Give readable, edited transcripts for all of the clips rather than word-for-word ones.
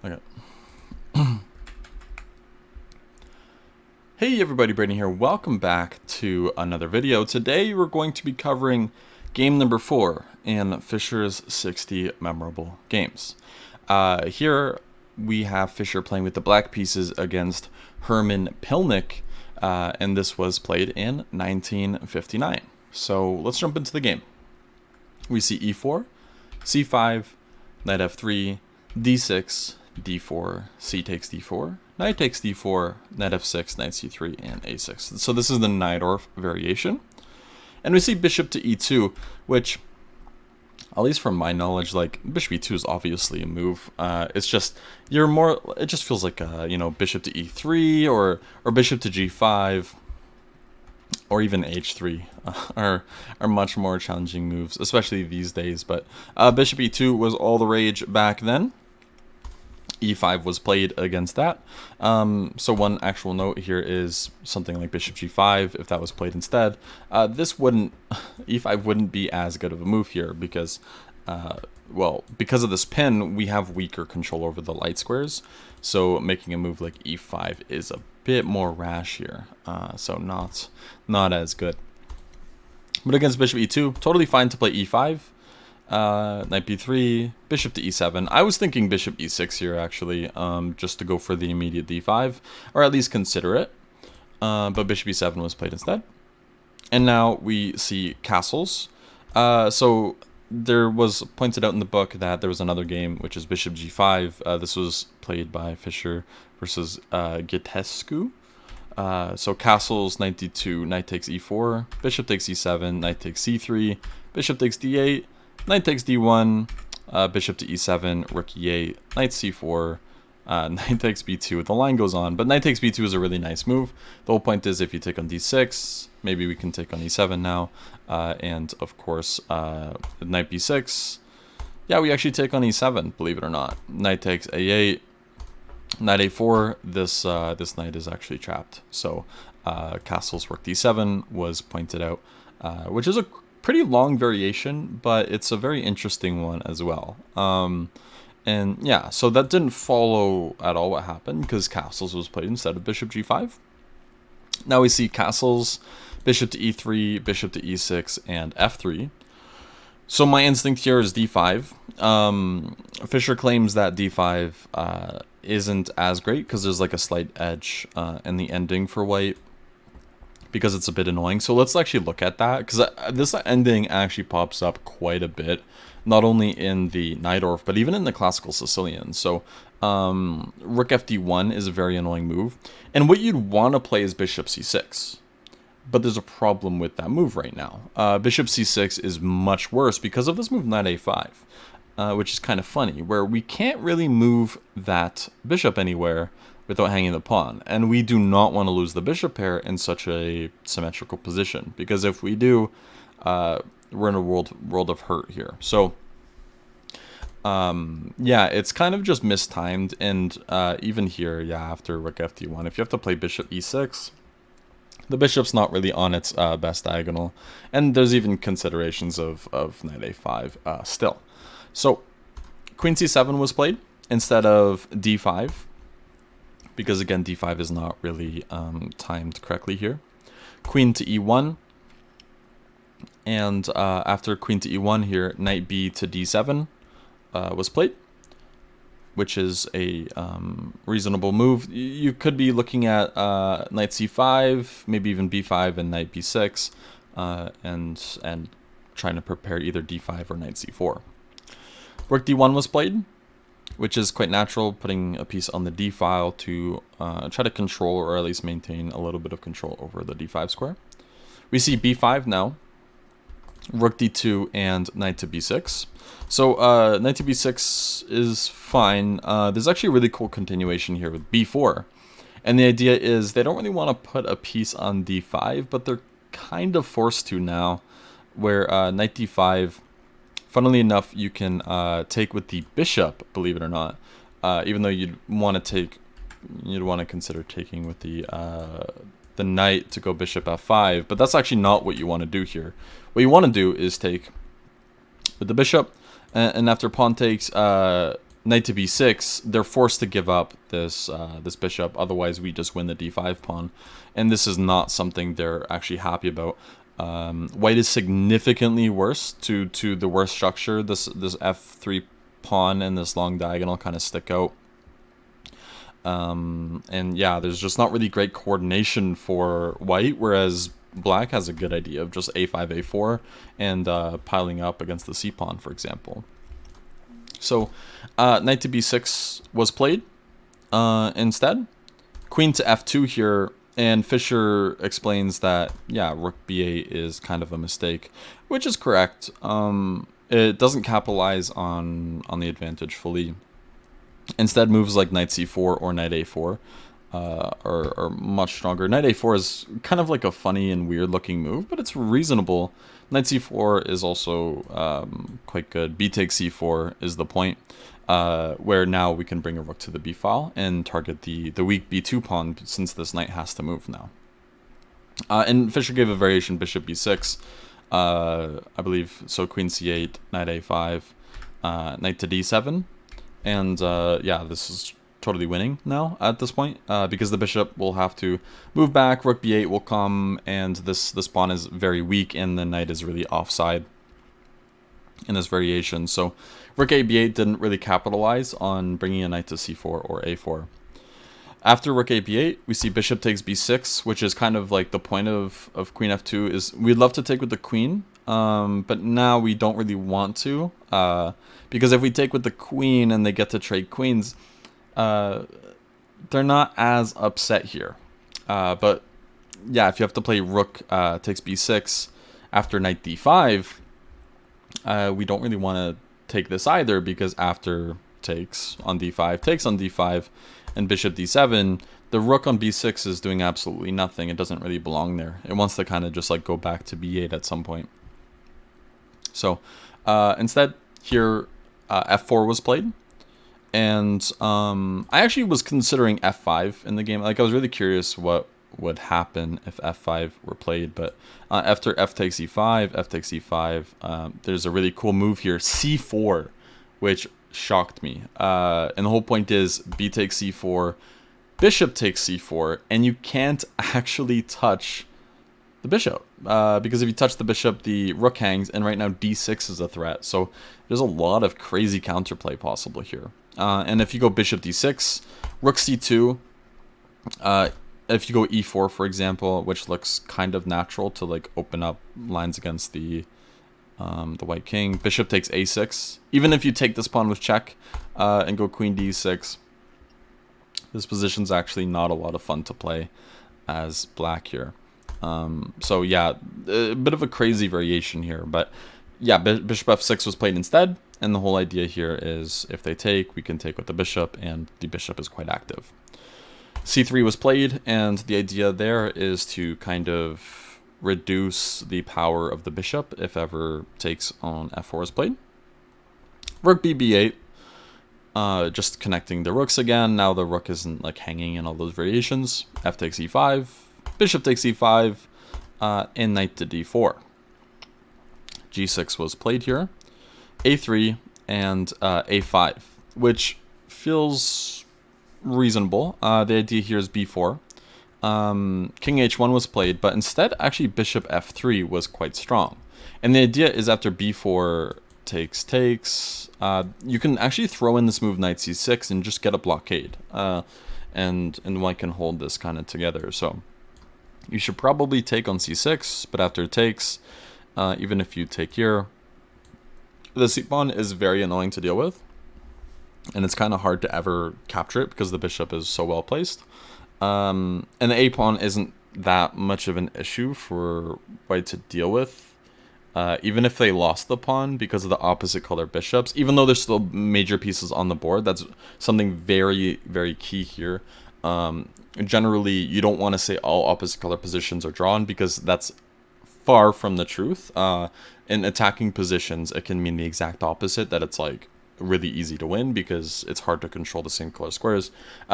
Okay. Hey everybody, Brayden here. Welcome back to another video. Today we're going to be covering game number 4 in Fischer's 60 memorable games. Here we have Fischer playing with the black pieces against Herman Pilnik, and this was played in 1959. So let's jump into the game. We see e4, c5, knight f3, d6, d4, c takes d4, knight takes d4, knight f6, knight c3, and a6. So this is the najdorf variation. And we see bishop to e2, which, at least from my knowledge, like bishop e2 is obviously a move. It's just it just feels like bishop to e3 or bishop to g5 or even h3 are much more challenging moves, especially these days. But bishop e2 was all the rage back then. e5 was played against that. So one actual note here is something like bishop g5, if that was played instead. E5 wouldn't be as good of a move here because, well, because of this pin, we have weaker control over the light squares. So making a move like e5 is a bit more rash here. So not as good. But against bishop e2, totally fine to play e5. Knight b3, bishop to e7. I was thinking bishop e6 here, actually, just to go for the immediate d5, or at least consider it. But bishop e7 was played instead. And now we see castles. So there was pointed out in the book that there was another game, which is bishop g5. This was played by Fischer versus Gitescu. So castles, knight d2, knight takes e4, bishop takes e7, knight takes c3, bishop takes d8, knight takes d1, bishop to e7, rook e8, knight c4, knight takes b2. The line goes on, but knight takes b2 is a really nice move. The whole point is if you take on d6, maybe we can take on e7 now, and of course, knight b6. Yeah, we actually take on e7, believe it or not. Knight takes a8, knight a4. This knight is actually trapped. So castles rook d7 was pointed out, which is a pretty long variation, but it's a very interesting one as well. And yeah, so that didn't follow at all what happened because castles was played instead of bishop g5. Now we see castles, bishop to e3, bishop to e6, and f3. So my instinct here is d5. Fischer claims that d5 isn't as great because there's like a slight edge in the ending for white, because it's a bit annoying. So let's actually look at that, because this ending actually pops up quite a bit, not only in the najdorf, but even in the classical Sicilian. So rook fd1 is a very annoying move, and what you'd want to play is bishop c6. But there's a problem with that move right now. Bishop c6 is much worse because of this move knight a5, which is kind of funny, where we can't really move that bishop anywhere without hanging the pawn. And we do not want to lose the bishop pair in such a symmetrical position, because if we do, we're in a world of hurt here. So yeah, it's kind of just mistimed. And even here, yeah, after rook fd1, if you have to play bishop e6, the bishop's not really on its best diagonal, and there's even considerations of knight a5 still. So queen c7 was played instead of d5, because again d5 is not really timed correctly here. Queen to e1, and after queen to e1 here, knight b to d7 was played, which is a reasonable move. You could be looking at knight c5, maybe even b5 and knight b6, and trying to prepare either d5 or knight c4. Rook d1 was played, which is quite natural, putting a piece on the d file to try to control, or at least maintain, a little bit of control over the d5 square. We see b5 now, rook d2, and knight to b6. So knight to b6 is fine. There's actually a really cool continuation here with b4. And the idea is they don't really want to put a piece on d5, but they're kind of forced to now, where knight d5, funnily enough, you can take with the bishop, believe it or not, even though you'd want to consider taking with the knight to go bishop f5, but that's actually not what you want to do here. What you want to do is take with the bishop, and after pawn takes, knight to b6, they're forced to give up this bishop. Otherwise, we just win the d5 pawn, and this is not something they're actually happy about. White is significantly worse to the worst structure. This f3 pawn and this long diagonal kind of stick out. And yeah, there's just not really great coordination for white, whereas black has a good idea of just a5, a4, and piling up against the c pawn, for example. So knight to b6 was played instead. Queen to f2 here, and Fischer explains that, yeah, rook b8 is kind of a mistake, which is correct. It doesn't capitalize on the advantage fully. Instead, moves like knight c4 or knight a4 are much stronger. Knight a4 is kind of like a funny and weird looking move, but it's reasonable. Knight c4 is also quite good. B takes c4 is the point, where now we can bring a rook to the b file and target the weak b2 pawn, since this knight has to move now. And Fischer gave a variation, bishop b6, I believe, so queen c8, knight a5, knight to d7, and yeah, this is totally winning now at this point, because the bishop will have to move back, rook b8 will come, and this pawn is very weak, and the knight is really offside in this variation. So rook a b8 didn't really capitalize on bringing a knight to c4 or a4. After rook a b8, we see bishop takes b6, which is kind of like the point of queen f2. Is we'd love to take with the queen, but now we don't really want to, because if we take with the queen and they get to trade queens, they're not as upset here. But yeah, if you have to play rook takes b6 after knight d5, we don't really want to take this either, because after takes on d5, takes on d5, and bishop d7, the rook on b6 is doing absolutely nothing. It doesn't really belong there. It wants to kind of just like go back to b8 at some point. So instead here, f4 was played. And I actually was considering f5 in the game. Like, I was really curious what would happen if f5 were played. But after f takes e5, f takes e5, there's a really cool move here, c4, which shocked me. And the whole point is b takes c4, bishop takes c4, and you can't actually touch the bishop, because if you touch the bishop, the rook hangs, and right now d6 is a threat. So there's a lot of crazy counterplay possible here. And if you go bishop d6, rook c2, if you go e4, for example, which looks kind of natural to like open up lines against the white king, bishop takes a6. Even if you take this pawn with check and go queen d6, this position's actually not a lot of fun to play as black here. So yeah, a bit of a crazy variation here, but yeah, bishop f6 was played instead, and the whole idea here is if they take, we can take with the bishop, and the bishop is quite active. c3 was played, and the idea there is to kind of reduce the power of the bishop if ever takes on f4 is played. Rook b8, just connecting the rooks again. Now the rook isn't like hanging in all those variations. F takes e5, bishop takes e5, and knight to d4. g6 was played here, a3, and a5, which feels reasonable. The idea here is b4. King h1 was played, but instead, actually, bishop f3 was quite strong. And the idea is after b4 takes, you can actually throw in this move knight c6 and just get a blockade. And one can hold this kind of together. So you should probably take on c6, but after it takes, even if you take here, the c pawn is very annoying to deal with, and it's kind of hard to ever capture it because the bishop is so well placed. And the a pawn isn't that much of an issue for white to deal with, even if they lost the pawn because of the opposite color bishops. Even though there's still major pieces on the board, that's something very, very key here. Generally, you don't want to say all opposite color positions are drawn, because that's far from the truth. In attacking positions, it can mean the exact opposite, that it's like really easy to win because it's hard to control the same color squares.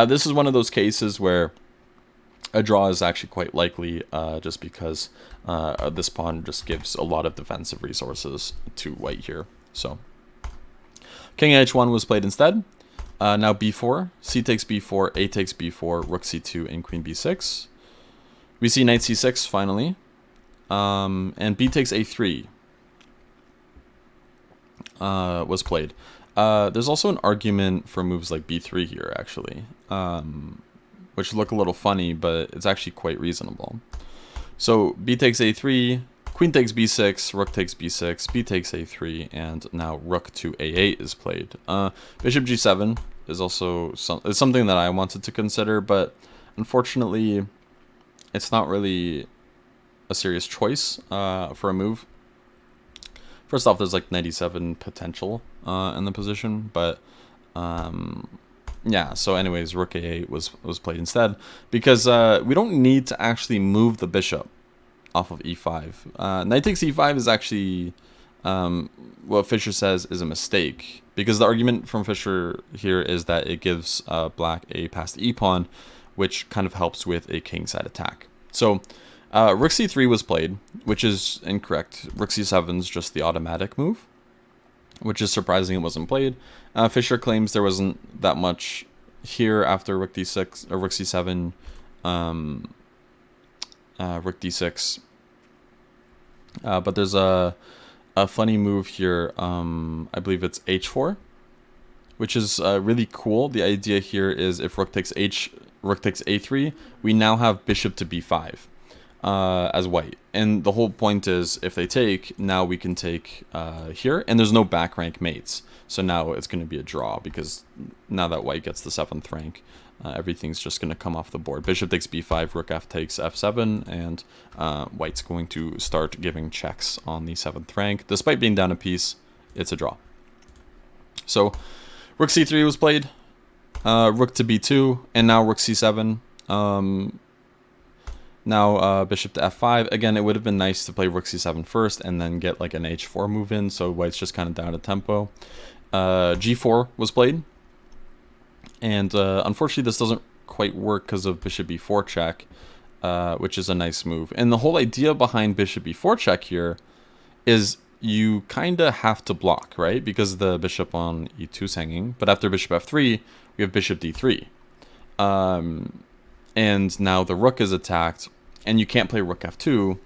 This is one of those cases where a draw is actually quite likely, just because this pawn just gives a lot of defensive resources to white here. So king h1 was played instead. Now b4, c takes b4, a takes b4, rook c2, and queen b6. We see knight c6 finally, and b takes a3 was played. There's also an argument for moves like b3 here, actually, which look a little funny, but it's actually quite reasonable. So b takes a3, queen takes b6, rook takes b6, b takes a3, and now rook to a8 is played. Bishop g7 is also something that I wanted to consider, but unfortunately, it's not really a serious choice for a move. First off, there's like knight e7 potential in the position, but yeah. So, anyways, rook a8 was played instead because we don't need to actually move the bishop off of e5. Knight takes e5 is actually what Fischer says is a mistake, because the argument from Fischer here is that it gives black a passed e pawn, which kind of helps with a kingside attack. So rook c3 was played, which is incorrect. Rook c7 is just the automatic move, which is surprising it wasn't played. Fischer claims there wasn't that much here after rook d6 or rook c7, rook d6. But there's a funny move here. I believe it's h4, which is really cool. The idea here is if rook takes a3, we now have bishop to b5 as white. And the whole point is if they take, now we can take here, and there's no back rank mates. So now it's going to be a draw, because now that white gets the 7th rank, everything's just going to come off the board. Bishop takes b5, rook f takes f7, and white's going to start giving checks on the 7th rank. Despite being down a piece, it's a draw. So rook c3 was played, rook to b2, and now rook c7. Now bishop to f5. Again, it would have been nice to play rook c7 first and then get like an h4 move in, so white's just kind of down a tempo. G4 was played, and unfortunately this doesn't quite work because of bishop b4 check, which is a nice move. And the whole idea behind bishop b4 check here is you kind of have to block, right? Because the bishop on e2 is hanging, but after bishop f3, we have bishop d3. And now the rook is attacked, and you can't play rook f2.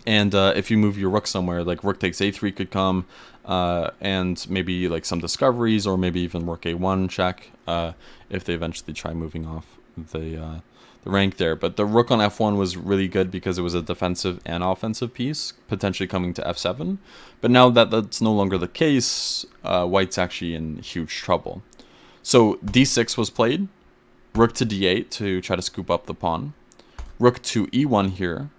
And if you move your rook somewhere, like rook takes a3 could come, and maybe like some discoveries, or maybe even rook a1 check if they eventually try moving off the rank there. But the rook on f1 was really good because it was a defensive and offensive piece, potentially coming to f7. But now that that's no longer the case, white's actually in huge trouble. So d6 was played. Rook to d8 to try to scoop up the pawn. Rook to e1 here.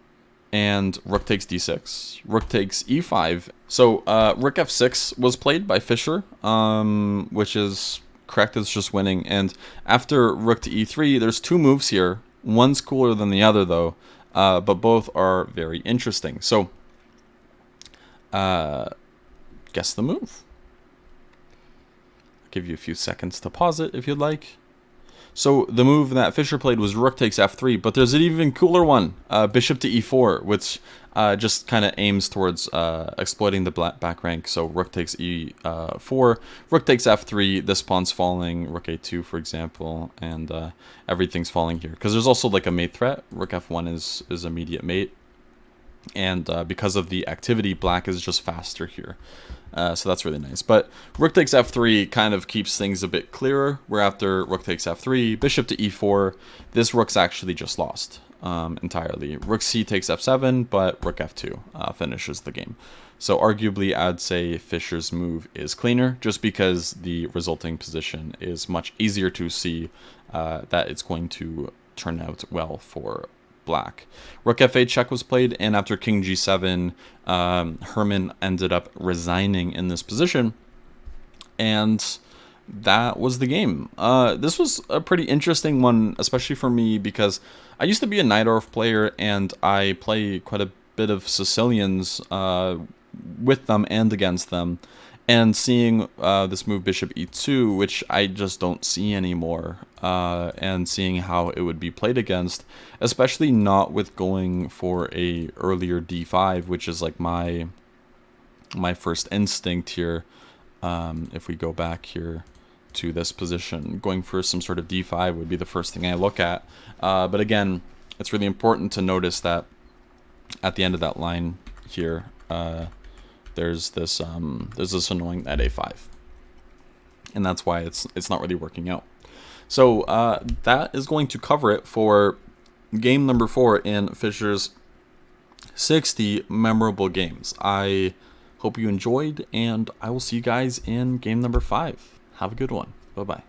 And rook takes d6. Rook takes e5. So rook f6 was played by Fischer, which is correct. It's just winning. And after rook to e3, there's two moves here. One's cooler than the other, though. But both are very interesting. So guess the move. I'll give you a few seconds to pause it if you'd like. So the move that Fischer played was rook takes f3, but there's an even cooler one, bishop to e4, which just kind of aims towards exploiting the back rank. So rook takes e4, rook takes f3, this pawn's falling, rook a2, for example, and everything's falling here. Because there's also like a mate threat. Rook f1 is immediate mate, and because of the activity, black is just faster here. So that's really nice. But rook takes f3 kind of keeps things a bit clearer, where after rook takes f3, bishop to e4, this rook's actually just lost entirely. Rook c takes f7, but rook f2 finishes the game. So arguably, I'd say Fischer's move is cleaner, just because the resulting position is much easier to see that it's going to turn out well for black. Rook f8 check was played, and after king g7, Herman ended up resigning in this position, and that was the game. This was a pretty interesting one, especially for me, because I used to be a najdorf player, and I play quite a bit of Sicilians with them and against them. And seeing this move bishop e2, which I just don't see anymore, and seeing how it would be played against, especially not with going for a earlier d5, which is like my first instinct here. If we go back here to this position. Going for some sort of d5 would be the first thing I look at. But again, it's really important to notice that at the end of that line here, there's this annoying at a5, and that's why it's not really working out. So that is going to cover it for game number 4 in Fischer's 60 memorable games. I hope you enjoyed, and I will see you guys in game number 5. Have a good one. Bye-bye.